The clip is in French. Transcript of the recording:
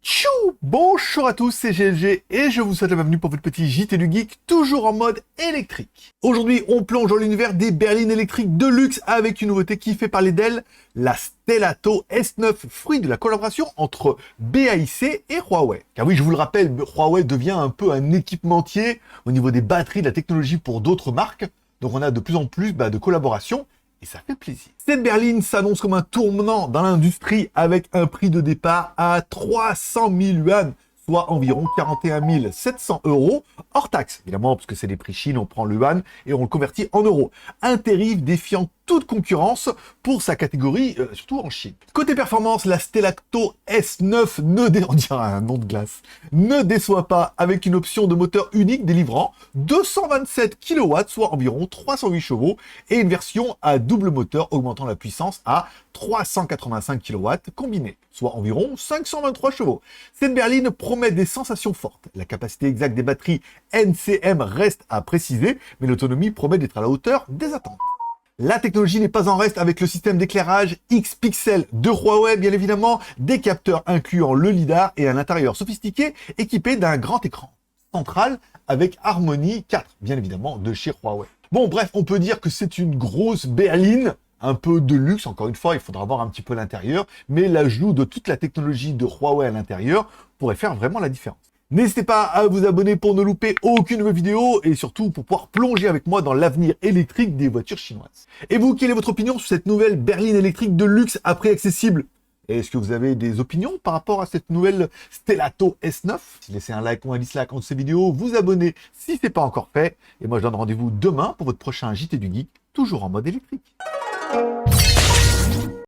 Tchou! Bonjour à tous, c'est GLG et je vous souhaite la bienvenue pour votre petit JT du Geek, toujours en mode électrique. Aujourd'hui, on plonge dans l'univers des berlines électriques de luxe avec une nouveauté qui fait parler d'elle, la Stelato S9, fruit de la collaboration entre BAIC et Huawei. Car oui, je vous le rappelle, Huawei devient un peu un équipementier au niveau des batteries, de la technologie pour d'autres marques. Donc on a de plus en plus de collaborations. Et ça fait plaisir. Cette berline s'annonce comme un tournant dans l'industrie avec un prix de départ à 300 000 yuan, soit environ 41 700 euros, hors taxe. Évidemment, parce que c'est les prix Chine, on prend le yuan et on le convertit en euros. Un tarif défiant toute concurrence pour sa catégorie, surtout en Chine. Côté performance, la Stelato S9 on dirait un nom de glace, ne déçoit pas avec une option de moteur unique délivrant 227 kW, soit environ 308 chevaux, et une version à double moteur augmentant la puissance à 385 kW combiné, soit environ 523 chevaux. Cette berline promet des sensations fortes. La capacité exacte des batteries NCM reste à préciser, mais l'autonomie promet d'être à la hauteur des attentes. La technologie n'est pas en reste avec le système d'éclairage X-Pixel de Huawei, bien évidemment, des capteurs incluant le lidar et un intérieur sophistiqué équipé d'un grand écran central avec Harmony 4, bien évidemment, de chez Huawei. Bon, bref, on peut dire que c'est une grosse berline, un peu de luxe, encore une fois, il faudra voir un petit peu l'intérieur, mais l'ajout de toute la technologie de Huawei à l'intérieur pourrait faire vraiment la différence. N'hésitez pas à vous abonner pour ne louper aucune nouvelle vidéo et surtout pour pouvoir plonger avec moi dans l'avenir électrique des voitures chinoises. Et vous, quelle est votre opinion sur cette nouvelle berline électrique de luxe à prix accessible? Est-ce que vous avez des opinions par rapport à cette nouvelle Stelato S9? Laissez un like ou un dislike en dessous de cette vidéo, vous abonnez si ce n'est pas encore fait. Et moi, je donne rendez-vous demain pour votre prochain JT du Geek, toujours en mode électrique.